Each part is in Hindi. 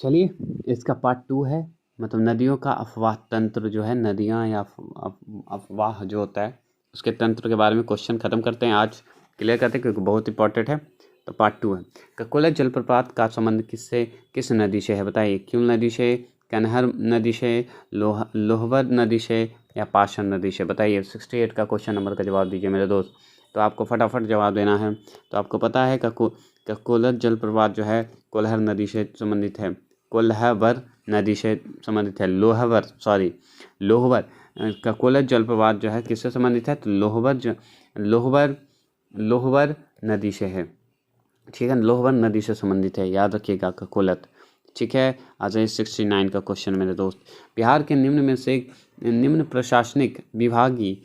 चलिए इसका पार्ट 2 है, मतलब नदियों का अफवाह तंत्र जो है, नदियाँ या अफवाह जो होता है उसके तंत्र के बारे में क्वेश्चन ख़त्म करते हैं आज, क्लियर करते हैं क्योंकि बहुत इंपॉर्टेंट है। तो पार्ट 2 है, ककोला जलप्रपात का संबंध किस नदी से है बताइए। क्यूल नदी से, कनहर नदी से, लोहवर नदी से या पाषाण नदी से बताइए। 68 का क्वेश्चन नंबर का जवाब दीजिए मेरे दोस्त। तो आपको फटाफट जवाब देना है। तो आपको पता है ककोला जलप्रपात जो है कोल्हर नदी से संबंधित है, कोल्हावर नदी से संबंधित है, लोहवर ककोला जलप्रपात जो है किससे संबंधित है, तो लोहवर नदी से है, ठीक है, लोहवर नदी से संबंधित है, याद रखिएगा ककोलत, ठीक है। आ जाइए 69 का क्वेश्चन मेरे दोस्त। बिहार के निम्न प्रशासनिक विभागीय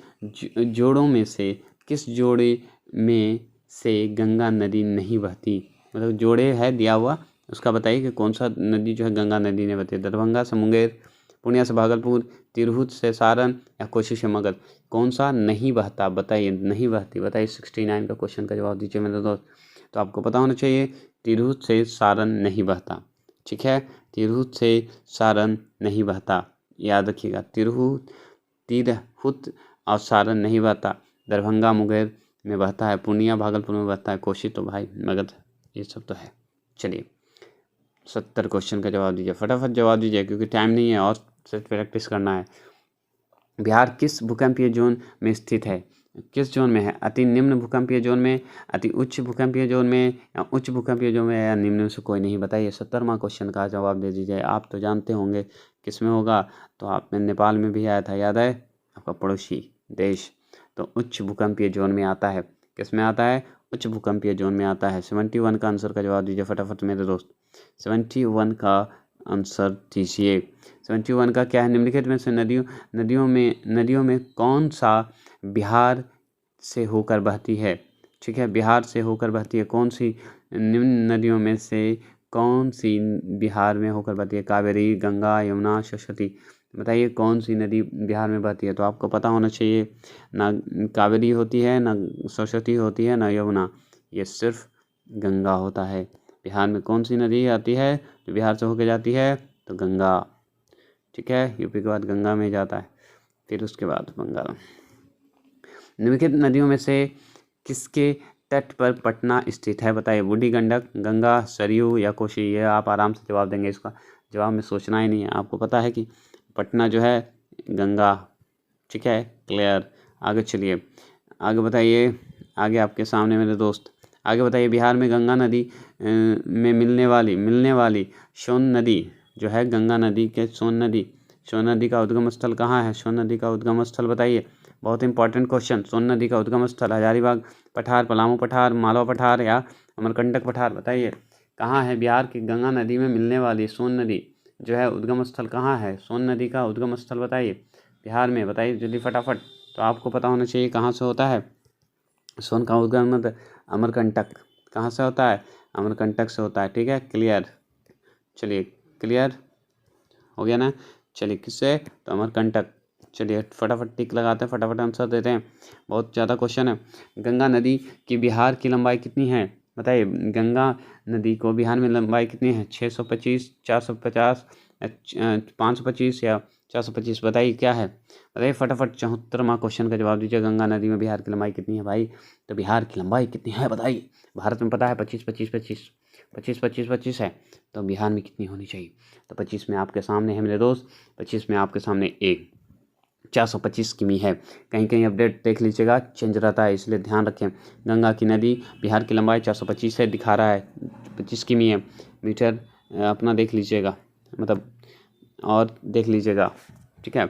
जोड़ों में से किस जोड़े में से गंगा नदी नहीं बहती, मतलब जोड़े है दिया हुआ उसका बताइए कि कौन सा नदी जो है गंगा नदी ने बहती है। दरभंगा से मुंगेर, पूर्णिया से भागलपुर, तिरहुत से सारण या कोसी से मगध, कौन सा नहीं बहता बताइए, नहीं बहती बताइए। 69 का क्वेश्चन का जवाब दीजिए मेरे दोस्त। तो आपको पता होना चाहिए तिरहुत से सारण नहीं बहता, ठीक है, तिरहुत से सारण नहीं बहता, याद रखिएगा। तिरहुत और सारण नहीं बहता, दरभंगा मुंगेर में बहता है, पूर्णिया भागलपुर में बहता है, कोसी तो भाई मगध ये सब तो है। चलिए 70 क्वेश्चन का जवाब दीजिए, फटाफट जवाब दीजिए क्योंकि टाइम नहीं है और सिर्फ प्रैक्टिस करना है। बिहार किस भूकंपीय जोन में स्थित है, किस जोन में है, अति निम्न भूकंपीय जोन में, अति उच्च भूकंपीय जोन में या उच्च भूकंपीय जोन में या निम्न में से कोई नहीं बताइए। 70वां क्वेश्चन का जवाब दे दीजिए। आप तो जानते होंगे किस में होगा, तो आप में नेपाल में भी आया था, याद है, आपका पड़ोसी देश। तो उच्च भूकंपीय जोन में आता है, किस में आता है, उच्च भूकंपीय जोन में आता है। 71 का आंसर का जवाब दीजिए फटाफट मेरे दोस्त। 71 का आंसर दीजिए। 71 का क्या है, निम्नलिखित में से नदियों में कौन सा बिहार से होकर बहती है, ठीक है, बिहार से होकर बहती है, कौन सी निम्न नदियों में से कौन सी बिहार में होकर बहती है, कावेरी, गंगा, यमुना, सरस्वती, बताइए कौन सी नदी बिहार में बहती है। तो आपको पता होना चाहिए ना कावेरी होती है, ना सरस्वती होती है, ना यमुना, ये सिर्फ गंगा होता है। बिहार में कौन सी नदी आती है जो बिहार से होकर जाती है, तो गंगा, ठीक है, यूपी के बाद गंगा में जाता है, फिर उसके बाद बंगाल। निम्नलिखित नदियों में से किसके तट पर पटना स्थित है बताइए। बूढ़ी गंडक, गंगा, सरयू या कोसी, ये आप आराम से जवाब देंगे, इसका जवाब में सोचना ही नहीं है। आपको पता है कि पटना जो है गंगा, ठीक है, क्लियर। आगे चलिए, आगे बताइए, आगे आपके सामने मेरे दोस्त, आगे बताइए। बिहार में गंगा नदी में मिलने वाली सोन नदी जो है, गंगा नदी के सोन नदी का उद्गम स्थल कहाँ है, सोन नदी का उद्गम स्थल बताइए। बहुत इंपॉर्टेंट क्वेश्चन, सोन नदी का उद्गम स्थल हजारीबाग पठार, पलामू पठार, मालवा पठार या अमरकंटक पठार, बताइए कहाँ है। बिहार की गंगा नदी में मिलने वाली सोन नदी जो है उद्गम स्थल कहाँ है, सोन नदी का उद्गम स्थल बताइए बिहार में, बताइए जल्दी फटाफट। तो आपको पता होना चाहिए कहाँ से होता है सोन का उद्गम, अमरकंटक, कहाँ से होता है, अमरकंटक से होता है, ठीक है, क्लियर। चलिए क्लियर हो गया ना, चलिए किससे, तो अमरकंटक। चलिए फटाफट टिक लगाते हैं, फटाफट आंसर देते हैं, बहुत ज़्यादा क्वेश्चन है। गंगा नदी की बिहार की लंबाई कितनी है बताइए। गंगा नदी को बिहार में लंबाई कितनी है, 625, 450, 525 या 425, बताइए क्या है, बताइए फटाफट। 74वां क्वेश्चन का जवाब दीजिए। गंगा नदी में बिहार की लंबाई कितनी है भाई, तो बिहार की लंबाई कितनी है बताइए। भारत में पता है 25 25 25 25 25 25 है, तो बिहार में कितनी होनी चाहिए, तो 25 में आपके सामने है मेरे दोस्त, 25 में आपके सामने 425 किमी है। कहीं कहीं अपडेट देख लीजिएगा, चेंज रहता है, इसलिए ध्यान रखें। गंगा की नदी बिहार की लंबाई 425 है, दिखा रहा है 25 किमी है मीटर, अपना देख लीजिएगा, मतलब और देख लीजिएगा, ठीक है।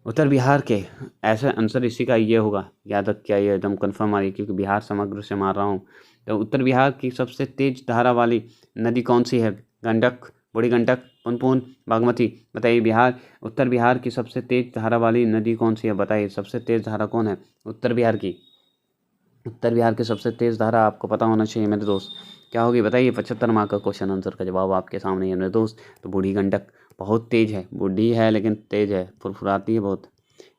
उत्तर बिहार के, ऐसा आंसर इसी का ये होगा, याद रख क्या, ये एकदम कन्फर्म आ रही है क्योंकि बिहार समग्र से मार रहा हूँ। तो उत्तर बिहार की सबसे तेज धारा वाली नदी कौन सी है, गंडक, बूढ़ी गंडक, पुनपुन, बागमती, बताइए। उत्तर बिहार की सबसे तेज धारा वाली नदी कौन सी है बताइए। सबसे तेज धारा कौन है उत्तर बिहार की, उत्तर बिहार की सबसे तेज धारा आपको पता होना चाहिए मेरे दोस्त, क्या होगी बताइए। 75 मार्क का क्वेश्चन आंसर का जवाब आपके सामने है मेरे दोस्त। तो बूढ़ी गंडक बहुत तेज है, बूढ़ी है लेकिन तेज है, फुरफुराती है बहुत,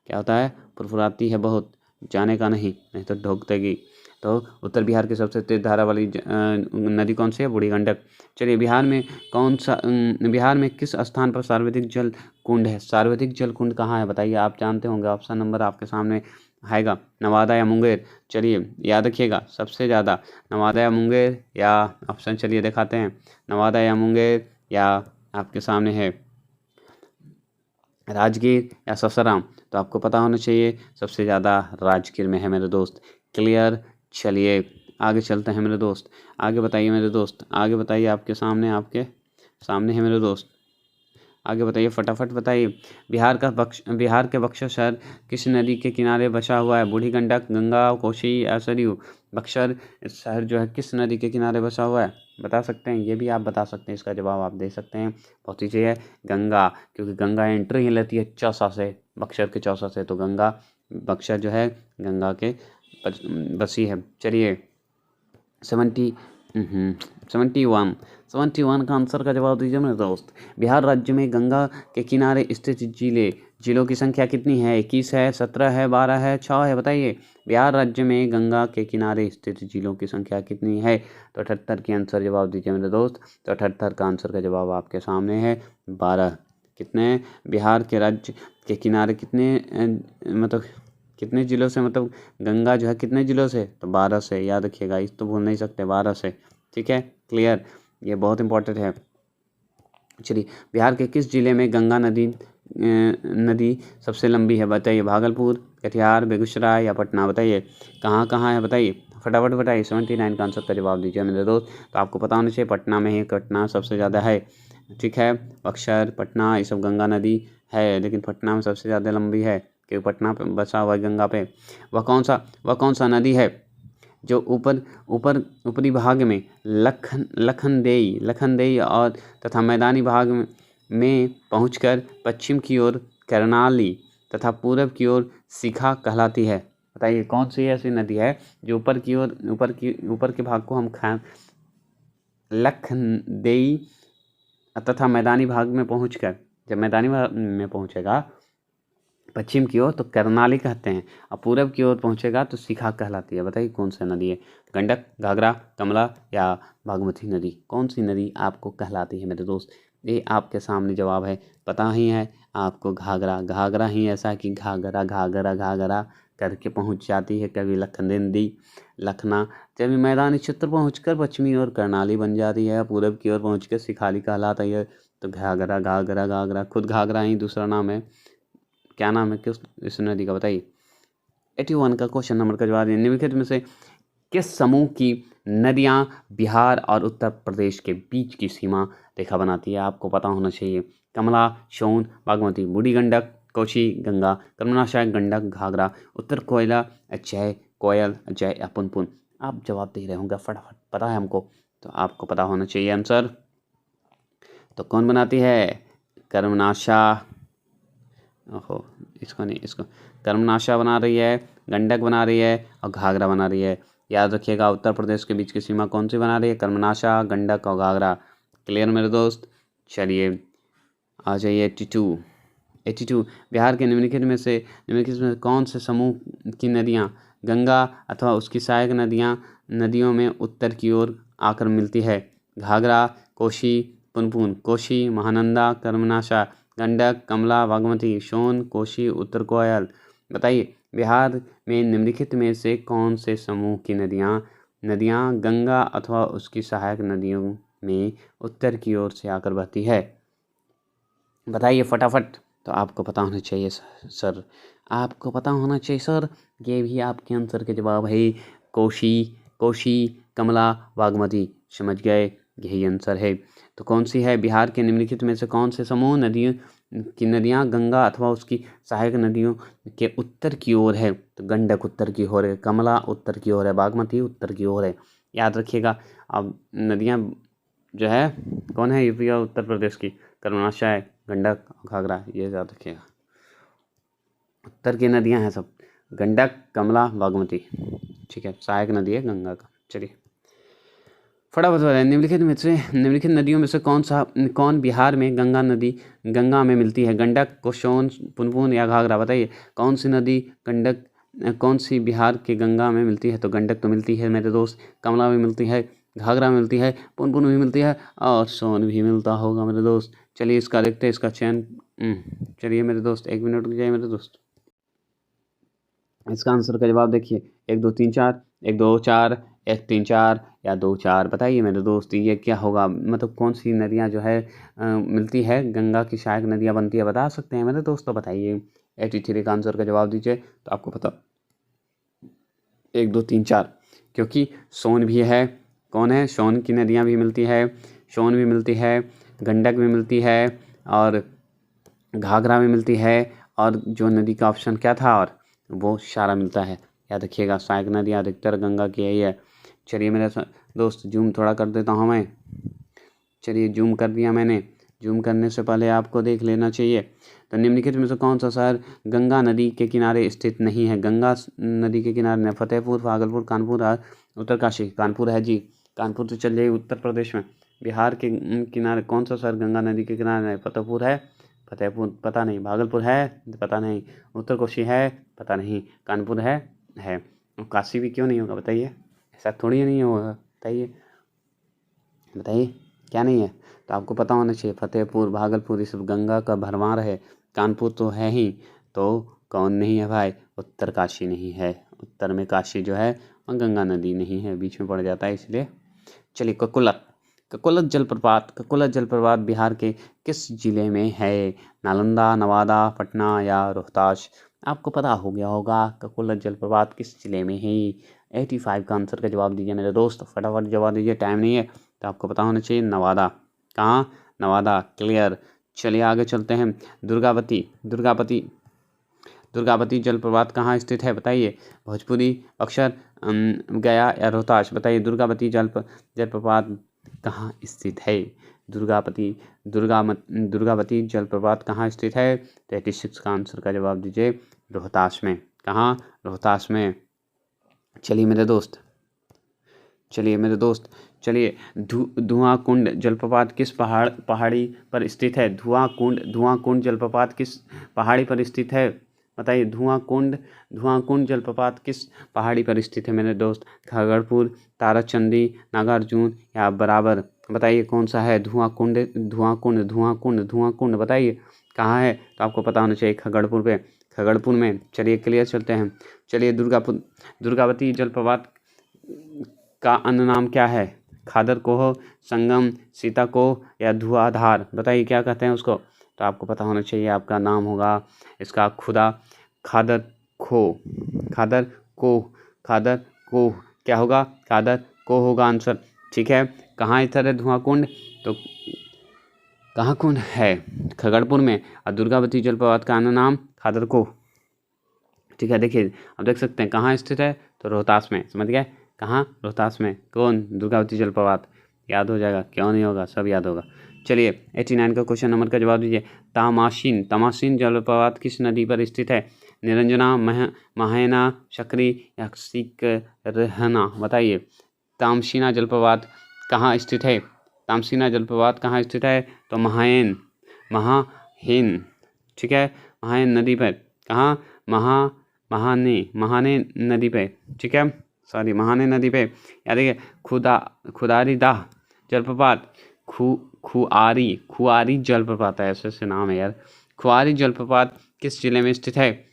क्या होता है, फुरफुराती है बहुत, जाने का नहीं तो ढोक देगी। तो उत्तर बिहार की सबसे तेज धारा वाली नदी कौन सी है? बूढ़ी गंडक। चलिए, बिहार में किस स्थान पर सर्वाधिक जल कुंड है? सर्वाधिक जल कुंड कहाँ है बताइए? आप जानते होंगे, ऑप्शन नंबर आपके सामने आएगा, नवादा या मुंगेर। चलिए याद रखिएगा, सबसे ज़्यादा नवादा या मुंगेर, या ऑप्शन चलिए दिखाते हैं, नवादा या मुंगेर, या आपके सामने है राजगीर या ससाराम। तो आपको पता होना चाहिए सबसे ज़्यादा राजगीर में है मेरे दोस्त। क्लियर। चलिए आगे चलते हैं मेरे दोस्त, आगे बताइए मेरे दोस्त, आगे बताइए, आपके सामने है मेरे दोस्त, आगे बताइए, फटाफट बताइए। बिहार के बक्सर शहर किस नदी के किनारे बसा हुआ है? बूढ़ी गंडक, गंगा, कोसी या सरयू? बक्सर शहर जो है किस नदी के किनारे बसा हुआ है? बता सकते हैं, ये भी आप बता सकते हैं, इसका जवाब आप दे सकते हैं। बहुत ईजी है, गंगा, क्योंकि गंगा एंट्री ही लेती है चौसा से, बक्सर के चौसा से, तो गंगा, बक्सर जो है गंगा के बसी है। चलिए 71 का आंसर का जवाब दीजिए मेरे दोस्त। बिहार राज्य में गंगा के किनारे स्थित जिलों की संख्या कितनी है? 21 है, 17 है, 12 है, 6 है? बताइए, बिहार राज्य में गंगा के किनारे स्थित जिलों की संख्या कितनी है? तो 78 की आंसर जवाब दीजिए मेरे दोस्त। तो 78 का आंसर का जवाब आपके सामने है 12। कितने बिहार के राज्य के किनारे मतलब कितने ज़िलों से, मतलब गंगा जो है कितने ज़िलों से? तो 12 से, याद रखिएगा, इस तो भूल नहीं सकते, 12 से। ठीक है, क्लियर, ये बहुत इंपॉर्टेंट है। चलिए, बिहार के किस जिले में गंगा नदी सबसे लंबी है? बताइए, भागलपुर, कटिहार, बेगूसराय या पटना? बताइए कहाँ है, बताइए फटाफट बताइए। 79 का आंसर का जवाब दीजिए मेरे दोस्त। तो आपको पता होना चाहिए पटना में ही, पटना सबसे ज़्यादा है। ठीक है, बक्सर, पटना, ये सब गंगा नदी है, लेकिन पटना में सबसे ज़्यादा लंबी है, क्योंकि पटना पे बसा हुआ है गंगा पे। वह कौन सा नदी है जो ऊपरी भाग में लखनदेई और तथा मैदानी भाग में पहुंचकर पश्चिम की ओर करनाली तथा पूरब की ओर शिखा कहलाती है? बताइए कौन सी ऐसी नदी है जो ऊपर के भाग को हम लखनदेई तथा मैदानी भाग में पहुंचकर, जब मैदानी भाग में पहुंचेगा पश्चिम की ओर तो करनाली कहते हैं, और पूरब की ओर पहुंचेगा तो शिखा कहलाती है? बताइए कौन सी नदी है? गंडक, घाघरा, कमला या बागमती नदी? कौन सी नदी आपको कहलाती है मेरे दोस्त? ये आपके सामने जवाब है, पता ही है आपको, घाघरा ही ऐसा कि घाघरा करके पहुंच जाती है, कभी लखनदेई, लखना, जब मैदानी क्षेत्र पहुंचकर पश्चिमी ओर करनाली बन जाती है, पूरब की ओर पहुंचकर शिखाली कहलाता है। तो घाघरा खुद घाघरा ही दूसरा नाम है, क्या नाम है इस नदी का? बताइए। 81 का क्वेश्चन नंबर का जवाब है, निम्नलिखित में से किस समूह की नदियां बिहार और उत्तर प्रदेश के बीच की सीमा रेखा बनाती है? आपको पता होना चाहिए। कमला, सोन, बागमती, बूढ़ी गंडक, कोसी, गंगा, कर्मनाशय, गंडक, घाघरा, उत्तर कोयल, अजय या पुनपुन? आप जवाब दे रहे होंगे फटाफट, पता है हमको, तो आपको पता होना चाहिए आंसर। तो कौन बनाती है? कर्मनाशा, ओहो, इसको कर्मनाशा बना रही है, गंडक बना रही है और घाघरा बना रही है। याद रखिएगा, उत्तर प्रदेश के बीच की सीमा कौन सी बना रही है? कर्मनाशा, गंडक और घाघरा। क्लियर मेरे दोस्त? चलिए आ जाइए 82। बिहार के निम्नलिखित में कौन से समूह की नदियाँ गंगा अथवा उसकी सहायक नदियों में उत्तर की ओर आकर मिलती है? घाघरा, कोसी, पुनपुन। कोसी, महानंदा, कर्मनाशा, गंडक, कमला, बागमती, सोन, कोसी, उत्तर कोयल। बताइए, बिहार में निम्नलिखित में से कौन से समूह की नदियाँ गंगा अथवा उसकी सहायक नदियों में उत्तर की ओर से आकर बहती है? बताइए फटाफट। तो आपको पता होना चाहिए सर, आपको पता होना चाहिए सर, ये भी आपके आंसर के जवाब है। कोसी, कमला, बागमती। समझ गए, यही आंसर है। तो कौन सी है? बिहार के निम्नलिखित में से कौन से समूह नदियाँ गंगा अथवा उसकी सहायक नदियों के उत्तर की ओर है? तो गंडक उत्तर की ओर है, कमला उत्तर की ओर है, बागमती उत्तर की ओर है। याद रखिएगा, अब नदियाँ जो है कौन है? यूपी और उत्तर प्रदेश की, कर्मनाशय, गंडक, घाघरा, ये याद रखिएगा। उत्तर की नदियाँ हैं सब, गंडक, कमला, बागमती। ठीक है, सहायक नदी है गंगा का। चलिए फटाफट बताएं, निम्नलिखित नदियों में से कौन बिहार में गंगा में मिलती है? गंडक, सोन, पुनपुन या घाघरा? बताइए कौन सी नदी कौन सी बिहार के गंगा में मिलती है? तो गंडक तो मिलती है मेरे दोस्त, कमला भी मिलती है, घाघरा मिलती है, पुनपुन भी मिलती है और सोन भी मिलता होगा मेरे दोस्त। चलिए इसका देखते हैं, इसका चयन। चलिए मेरे दोस्त 1 मिनट रुक जाइए मेरे दोस्त। इसका आंसर का जवाब देखिए, 1 2 3 4, 1 2 4, 1 3 4 या 2 4। बताइए मेरे दोस्त ये क्या होगा, मतलब कौन सी नदियाँ जो है मिलती है, गंगा की सहायक नदियाँ बनती है, बता सकते हैं मेरे दोस्त? तो बताइए 83 का आंसर का जवाब दीजिए तो आपको पता 1 2 3 4, क्योंकि सोन भी है। कौन है? सोन की नदियाँ भी मिलती है, सोन भी मिलती है, गंडक भी मिलती है और घाघरा भी मिलती है। और जो नदी का ऑप्शन क्या था, और वो सारा मिलता है। याद रखिएगा, सहायक नदियाँ अधिकतर गंगा की यही है। चलिए मेरे दोस्त जूम थोड़ा कर देता हूँ मैं। चलिए जूम कर दिया मैंने। जूम करने से पहले आपको देख लेना चाहिए। तो निम्नलिखित में से कौन सा शहर गंगा नदी के किनारे स्थित नहीं है? गंगा नदी के किनारे में फतेहपुर, भागलपुर, कानपुर और उत्तरकाशी। कानपुर है जी, कानपुर तो चल जाइए उत्तर प्रदेश में। बिहार के किनारे कौन सा शहर गंगा नदी के किनारे है? फतेहपुर है, फतेहपुर पता नहीं, भागलपुर है पता नहीं, उत्तरकाशी है पता नहीं, कानपुर है। काशी भी क्यों नहीं होगा बताइए? ऐसा थोड़ी नहीं होगा, बताइए बताइए क्या नहीं है? तो आपको पता होना चाहिए, फतेहपुर, भागलपुर ये सब गंगा का भरमार है। कानपुर तो है ही, तो कौन नहीं है भाई? उत्तरकाशी नहीं है। उत्तर में काशी जो है वह गंगा नदी नहीं है, बीच में पड़ जाता है इसलिए। चलिए ककुलत, ककुलत जलप्रपात बिहार के किस जिले में है? नालंदा, नवादा, पटना या रोहतास? आपको पता हो गया होगा ककुलत जलप्रपात किस जिले में है। 85 का आंसर का जवाब दीजिए मेरे दोस्त, फटाफट जवाब दीजिए, टाइम नहीं है। तो आपको पता होना चाहिए नवादा। कहाँ? नवादा, क्लियर। चलिए आगे चलते हैं। दुर्गावती जलप्रपात कहाँ स्थित है बताइए? भोजपुरी, बक्सर, गया या रोहतास? बताइए दुर्गावती जलप्रपात कहाँ स्थित है? दुर्गावती जलप्रपात कहाँ स्थित है? 36 का आंसर का जवाब दीजिए, रोहतास में। कहाँ? रोहतास में। चलिए मेरे दोस्त, धुआं कुंड जलप्रपात किस पहाड़ी पर स्थित है? धुआं कुंड जलप्रपात किस पहाड़ी पर स्थित है? बताइए धुआं कुंड जलप्रपात किस पहाड़ी पर स्थित है मेरे दोस्त? खगड़पुर, ताराचंदी, नागार्जुन या बराबर? बताइए कौन सा है? धुआं कुंड बताइए कहाँ है? तो आपको पता होना चाहिए खगड़पुर में। चलिए क्लियर चलते हैं। चलिए दुर्गावती जलप्रपात का अन्य नाम क्या है? खादर कोह, संगम, सीता कोह या धुआंधार? बताइए क्या कहते हैं उसको? तो आपको पता होना चाहिए, आपका नाम होगा इसका खादर कोह क्या होगा? खादर कोह होगा आंसर। ठीक है, कहाँ स्थित है धुआं कुंड? तो कहाँ कुंड है? खगड़पुर में। और दुर्गावती जलप्रपात का अन्य नाम खादर कोह। ठीक है, देखिए अब देख सकते हैं कहाँ स्थित है, तो रोहतास में। समझ गए? कहाँ? रोहतास में। कौन? दुर्गावती जलप्रपात। याद हो जाएगा, क्यों नहीं होगा, सब याद होगा। चलिए 89 का क्वेश्चन नंबर का जवाब दीजिए। तामाशीन जलप्रपात किस नदी पर स्थित है? निरंजना, महायना, सकरी या सिकरहना? बताइए तामसीना जलप्रपात कहाँ स्थित है? तो महायन, ठीक है, महायन नदी पर। कहाँ? महाने नदी पे। ठीक है, सॉरी, महाने नदी पे। या देखिए खुदारी दाह जलप्रपात, खुआरी जलप्रपात है, ऐसे नाम है यार। खुआरी जलप्रपात किस जिले में स्थित है?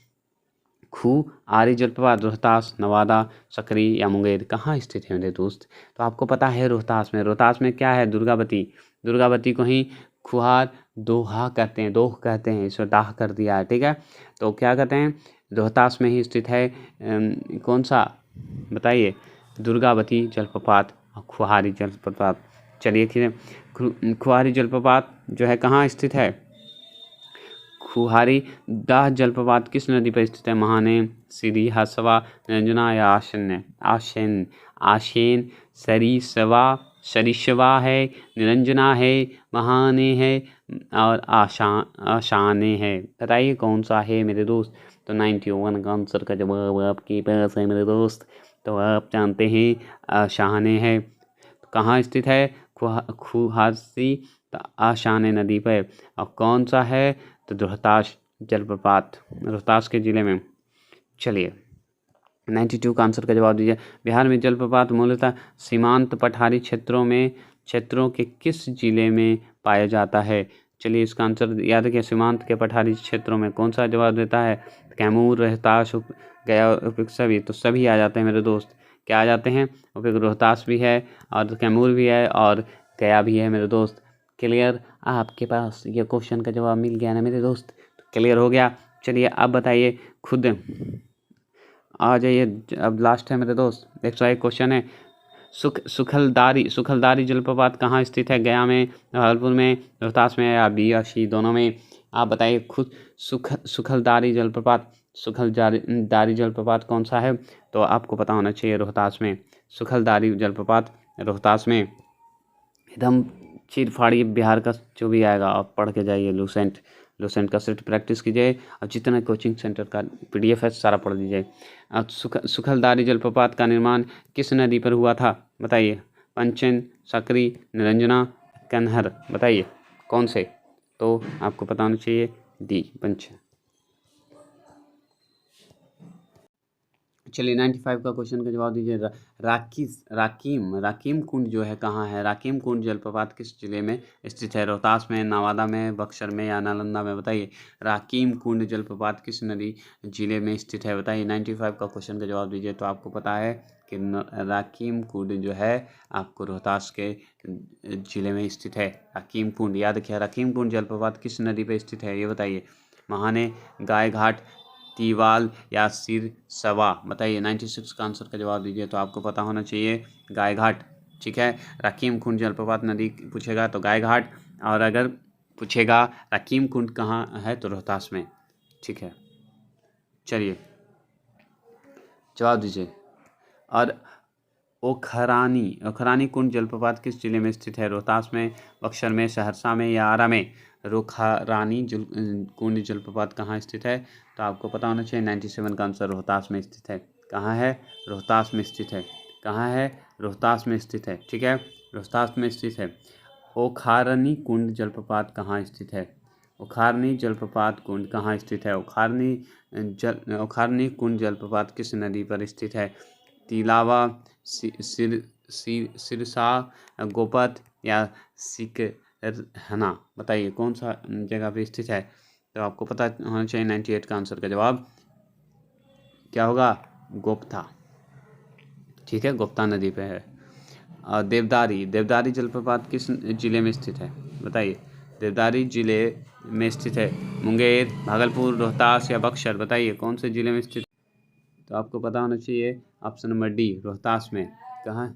खुआरी जलप्रपात रोहतास, नवादा, सकरी या मुंगेर? कहाँ स्थित है मेरे दोस्त? तो आपको पता है रोहतास में। रोहतास में क्या है? दुर्गावती को ही खुआर दोह कहते हैं, इसको दाह कर दिया है। ठीक है, तो क्या कहते हैं? रोहतास में ही स्थित है कौन सा? बताइए दुर्गावती जलप्रपात और खुआरी जलप्रपात। चलिए खुआरी जलप्रपात जो है कहाँ स्थित है? खुआरी दाह जलप्रपात किस नदी पर स्थित है? महाने, सीधी, हसवा, निरंजना या आशेन? सरिसवा है, निरंजना है, महाने है और आशाने है? बताइए कौन सा है मेरे दोस्त? तो 91 का आंसर का जवाब आपके पास है मेरे दोस्त। तो आप जानते हैं आशाने है। तो कहाँ स्थित है? खुहासी आशाने नदी पर। और कौन सा है? तो रोहतास जलप्रपात, रोहतास के ज़िले में। चलिए 92 का आंसर का जवाब दीजिए। बिहार में जलप्रपात मूलतः सीमांत पठारी क्षेत्रों के किस जिले में पाया जाता है? चलिए इसका आंसर याद रखिए, सीमांत के पठारी क्षेत्रों में। कौन सा जवाब देता है? कैमूर, रोहतास, गया, उपयुक्त सभी। तो सभी आ जाते हैं मेरे दोस्त। क्या आ जाते हैं? उपयुक्त रोहतास भी है और कैमूर भी है और गया भी है मेरे दोस्त। क्लियर? आपके पास ये क्वेश्चन का जवाब मिल गया ना मेरे दोस्त? तो क्लियर हो गया। चलिए अब बताइए खुद आ जाइए, अब लास्ट है मेरे दोस्त। 101 क्वेश्चन है। सुखलदारी जलप्रपात कहाँ स्थित है? गया में, भागलपुर में, रोहतास में या बी या सी दोनों में? आप बताइए खुद। सुखलदारी जलप्रपात कौन सा है? तो आपको पता होना चाहिए रोहतास में। सुखलदारी जलप्रपात रोहतास में। एकदम चीर फाड़ी बिहार का जो भी आएगा आप पढ़ के जाइए। लूसेंट का सेट प्रैक्टिस कीजिए और जितना कोचिंग सेंटर का PDF है सारा पढ़ लीजिए। और सुखलदारी जलप्रपात का निर्माण किस नदी पर हुआ था? बताइए। पंचन, सकरी, निरंजना, कन्हर। बताइए कौन से? तो आपको पता होना चाहिए डी, पंचन। चलिए 95 का क्वेश्चन का जवाब दीजिए। राकीम कुंड जो है कहाँ है? राकीम कुंड जलप्रपात किस जिले में स्थित है? रोहतास में, नवादा में, बक्सर में या नालंदा में? बताइए। राकीम कुंड जलप्रपात किस नदी जिले में स्थित है? बताइए। 95 का क्वेश्चन का जवाब दीजिए। तो आपको पता है कि राकीम कुंड जो है आपको रोहतास के जिले में स्थित है। राकीम कुंड याद रखिए। राकीम कुंड जलप्रपात किस नदी पर स्थित है ये बताइए। महाने, गाय घाट, तीवाल या सिरसवा? बताइए। 96 का आंसर का जवाब दीजिए। तो आपको पता होना चाहिए गाय घाट। ठीक है। राकीम कुंड जलप्रपात नदी पूछेगा तो गाय घाट, और अगर पूछेगा राकीम कुंड कहाँ है तो रोहतास में। ठीक है। चलिए जवाब दीजिए। और ओखरानी कुंड जलप्रपात किस जिले में स्थित है? रोहतास में, बक्सर में, सहरसा में या आरा में? रोखरानी कुंड जलप्रपात कहाँ स्थित है? तो आपको पता होना चाहिए 97 का आंसर रोहतास में स्थित है। कहाँ है? रोहतास में स्थित है। कहाँ है? रोहतास में स्थित है। ठीक है, रोहतास में स्थित है। ओखरानी कुंड जलप्रपात कहाँ स्थित है? ओखरानी जलप्रपात कुंड कहाँ स्थित है? ओखरानी कुंड जलप्रपात किस नदी पर स्थित है? तिलावा, सिरसा, गोपत या सिकरहना? बताइए कौन सा जगह पे स्थित है? तो आपको पता होना चाहिए 98 का आंसर का जवाब क्या होगा? गोपता। ठीक है, गोपता नदी पे है। और देवदारी जलप्रपात किस जिले में स्थित है? बताइए। देवदारी जिले में स्थित है। मुंगेर, भागलपुर, रोहतास या बक्सर? बताइए कौन से जिले में स्थित? तो आपको पता होना चाहिए ऑप्शन नंबर डी, रोहतास में। कहाँ?